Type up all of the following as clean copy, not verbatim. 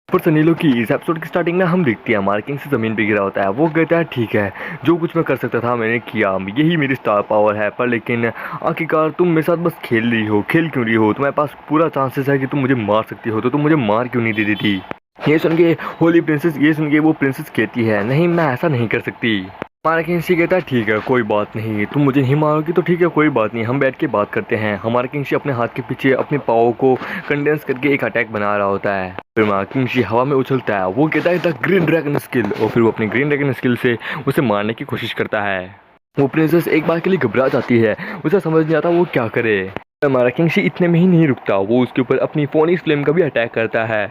पर सनीलो की इस एपिसोड की स्टार्टिंग में हम देखते हैं हमारा किंग से ज़मीन पे गिरा होता है। वो कहता है ठीक है, जो कुछ मैं कर सकता था मैंने किया, यही मेरी स्टार पावर है। पर लेकिन आखिरकार तुम मेरे साथ बस खेल रही हो, खेल क्यों रही हो? तुम्हारे पास पूरा चांसेस है कि तुम मुझे मार सकती हो, तो तुम मुझे मार क्यों नहीं दे देती? ये सुन के होली प्रिंसेस, ये सुन के वो प्रिंसेस कहती है नहीं, मैं ऐसा नहीं कर सकती। हमारा किंगशी कहता है ठीक है कोई बात नहीं, तुम मुझे नहीं मारोगी तो ठीक है कोई बात नहीं, हम बैठ के बात करते हैं। हमारा किंगशी अपने हाथ के पीछे अपने पाँव को कंडेंस करके एक अटैक बना रहा होता है। फिर हमारा किंगशी हवा में उछलता है, वो कहता है द ग्रीन ड्रैगन स्किल, और फिर वो अपनी ग्रीन ड्रैगन स्किल से उसे मारने की कोशिश करता है। वो प्रिंसेस एक बार के लिए घबरा जाती है, उसे समझ नहीं आता वो क्या करे। हमारा किंगशी इतने में ही नहीं रुकता, वो उसके ऊपर अपनी फोनिक्स फ्लेम का भी अटैक करता है।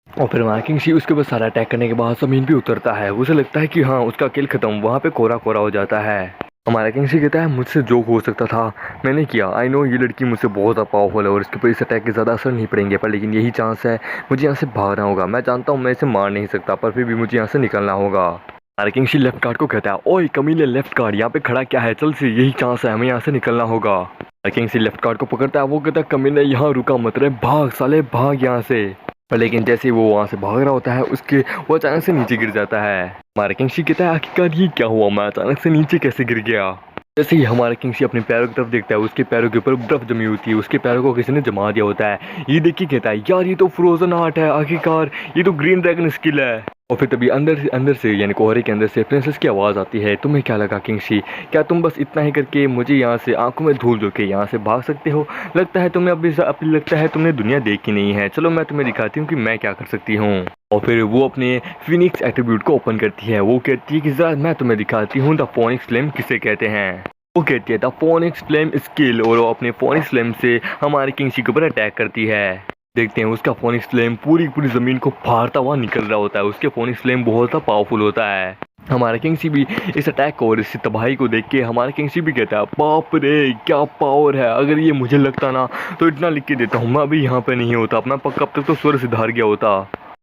और फिर हमारा किंगशी उसके ऊपर सारा अटैक करने के बाद ज़मीन पे उतरता है। उसे लगता है कि हाँ उसका किल खत्म, वहाँ पे कोरा कोरा हो जाता है। हमारा किंगशी कहता है मुझसे जो हो सकता था मैंने किया। आई नो ये लड़की मुझसे बहुत ज़्यादा पावरफुल है और इसके ऊपर इस अटैक के ज़्यादा असर नहीं पड़ेंगे, पर लेकिन यही चांस है, मुझे यहाँ से भागना होगा। मैं जानता हूँ मैं इसे मार नहीं सकता, पर फिर भी मुझे यहाँ से निकलना होगा। हमारा किंगशी लेफ्ट गार्ड को कहता है ओए कमीने लेफ्ट गार्ड, यहाँ पे खड़ा क्या है, चल से, यही चांस है, हमें यहाँ से निकलना होगा। हमारा किंगशी लेफ्ट गार्ड को पकड़ता है, वो कहता है कमीने यहाँ रुका मत रहे, भाग साले भाग यहाँ से। पर लेकिन जैसे ही वो वहाँ से भाग रहा होता है वो अचानक से नीचे गिर जाता है। हमारा किंगशी कहता है आखिरकार ये क्या हुआ, मैं अचानक से नीचे कैसे गिर गया। जैसे ही हमारा किंगशी अपने पैरों की तरफ देखता है, उसके पैरों के ऊपर बर्फ जमी होती है, उसके पैरों को किसी ने जमा दिया होता है। ये देख के कहता है यार ये तो फ्रोजन आर्ट है, आखिरकार ये तो ग्रीन ड्रैगन स्किल है। और फिर तभी अंदर से यानी कोहरे के अंदर से प्रिंसेस की आवाज़ आती है, तुम्हें क्या लगा किंगशी, क्या तुम बस इतना ही करके मुझे यहाँ से आंखों में धूल दो के यहाँ से भाग सकते हो? लगता है तुम्हें अभी लगता है तुमने दुनिया देखी नहीं है, चलो मैं तुम्हें दिखाती हूँ कि मैं क्या कर सकती हूँ। और फिर वो अपने फिनिक्स एट्रीब्यूट को ओपन करती है। वो कहती है कि जरा मैं तुम्हें दिखाती हूँ द फोनिक्स फ्लेम किसे कहते हैं। वो कहती है द फोनिक्स फ्लेम स्किल, और वो अपने फोनिक्स फ्लेम से हमारे किंगशी के ऊपर अटैक करती है। देखते हैं उसका फोनिक्स फ्लेम पूरी पूरी ज़मीन को फाड़ता हुआ निकल रहा होता है। उसके फोनिक्स फ्लेम बहुत ज़्यादा पावरफुल होता है। हमारा किंगशी भी इस अटैक को और इस तबाही को देख के हमारा किंगशी भी कहता है बाप रे क्या पावर है, अगर ये मुझे लगता ना तो इतना लिख के देता हूँ, मैं अभी यहाँ पे नहीं होता, मैं पक्का अब तक तो स्वर्ग से हार गया होता।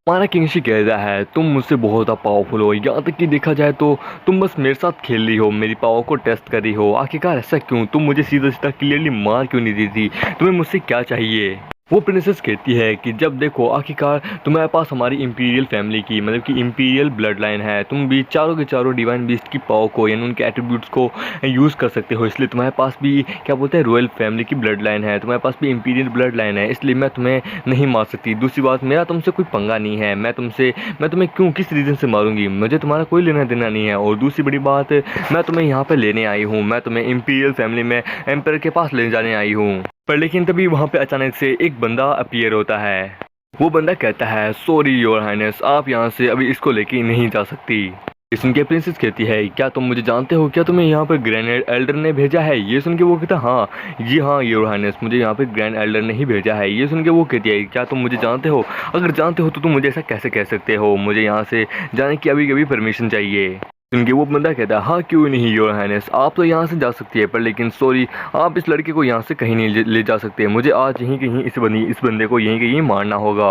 हमारा किंगशी कहता है तुम मुझसे बहुत ज़्यादा पावरफुल हो, यहाँ तक कि देखा जाए तो तुम बस मेरे साथ खेल रही हो, मेरी पावर को टेस्ट कर रही हो। आखिरकार ऐसा क्यों, तुम मुझे सीधा सीधा क्लियरली मार क्यों नहीं देती, तुम्हें मुझसे क्या चाहिए? वो प्रिंसेस कहती है कि जब देखो आखिरकार तुम्हारे पास हमारी इंपीरियल फैमिली की मतलब कि इंपीरियल ब्लड लाइन है, तुम भी चारों के चारों डिवाइन बीस्ट की पावर को यानी उनके एट्रीब्यूट्स को यूज़ कर सकते हो, इसलिए तुम्हारे पास भी क्या बोलते हैं रॉयल फैमिली की ब्लड लाइन है, तुम्हारे पास भी इंपीरियल ब्लड लाइन है, इसलिए मैं तुम्हें नहीं मार सकती। दूसरी बात, मेरा तुमसे कोई पंगा नहीं है, मैं तुम्हें क्यों किस रीज़न से मारूंगी, मुझे तुम्हारा कोई लेना देना नहीं है। और दूसरी बड़ी बात, मैं तुम्हें यहाँ पर लेने आई हूँ, मैं तुम्हें इंपीरियल फैमिली में एम्पायर के पास ले जाने आई हूँ। पर लेकिन तभी वहाँ पे अचानक से एक बंदा अपीयर होता है। वो बंदा कहता है सॉरी योर हाइनेस, आप यहाँ से अभी इसको लेके नहीं जा सकती। ये सुन के प्रिंसेस कहती है क्या तुम मुझे जानते हो, क्या तुम्हें यहाँ पर ग्रैंड एल्डर ने भेजा है? ये सुन के वो कहता हाँ जी हाँ योर हाइनेस, मुझे यहाँ पे ग्रैंड एल्डर ने ही भेजा है। ये सुन के वो कहती है क्या तुम मुझे जानते हो? अगर जानते हो तो तुम मुझे ऐसा कैसे कह सकते हो, मुझे यहाँ से जाने की अभी परमिशन चाहिए। सुन के वो बंदा कहता है हाँ क्यों नहीं योर हाइनेस, आप तो यहाँ से जा सकती है, पर लेकिन सॉरी आप इस लड़के को यहाँ से कहीं नहीं ले जा सकते, मुझे आज यहीं कहीं इस बंदे को यहीं कहीं मारना होगा।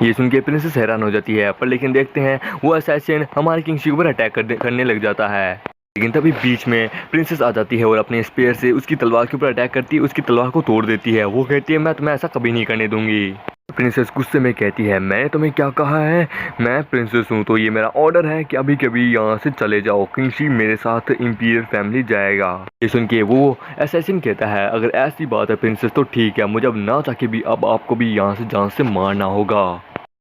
ये सुन के प्रिंसेस हैरान हो जाती है, पर लेकिन देखते हैं वो असैसिन हमारे किंगशी के ऊपर अटैक करने लग जाता है। लेकिन तभी बीच में प्रिंसेस आ जाती है और अपने स्पेयर से उसकी तलवार के ऊपर अटैक करती है, उसकी तलवार को तोड़ देती है। वो कहती है मैं तुम्हें ऐसा कभी नहीं करने दूंगी। प्रिंसेस गुस्से में कहती है मैंने तुम्हें क्या कहा है, मैं प्रिंसेस हूँ तो ये मेरा ऑर्डर है कि अभी कभी यहाँ से चले जाओ, किंगशी मेरे साथ इंपीरियल फैमिली जाएगा। ये सुन के वो असैसिन कहता है अगर ऐसी बात है प्रिंसेस तो ठीक है, मुझे अब ना चाहे भी अब आपको भी यहाँ से जान से मारना होगा।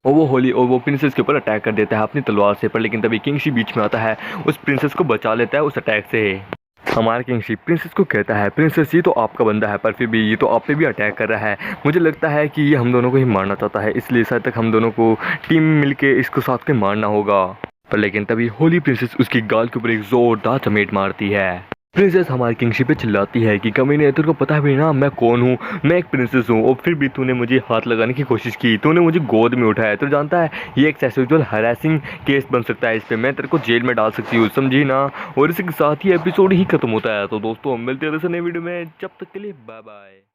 और वो प्रिंसेस के ऊपर अटैक कर देता है अपनी तलवार से, पर लेकिन तभी किंगशी बीच में आता है, उस प्रिंसेस को बचा लेता है उस अटैक से। हमारा किंगशी प्रिंसेस को कहता है प्रिंसेस ये तो आपका बंदा है, पर फिर भी ये तो आप पे भी अटैक कर रहा है, मुझे लगता है कि ये हम दोनों को ही मारना चाहता है, इसलिए शायद तक हम दोनों को टीम मिलके इसको साथ में मारना होगा। पर लेकिन तभी होली प्रिंसेस उसकी गाल के ऊपर एक जोरदार चमेट मारती है। प्रिंसेस हमारी किंगशी पे चिल्लाती है कि कमीने तेरे को पता है भी ना मैं कौन हूँ, मैं एक प्रिंसेस हूँ, और फिर भी तूने मुझे हाथ लगाने की कोशिश की, तूने मुझे गोद में उठाया, तो जानता है ये एक सेक्सुअल हरासिंग केस बन सकता है, इस पर मैं तेरे को जेल में डाल सकती हूँ, समझी ना। और इसी के साथ ही एपिसोड ही खत्म होता है। तो दोस्तों हम मिलते हैं नए वीडियो में, जब तक के लिए बाय बाय।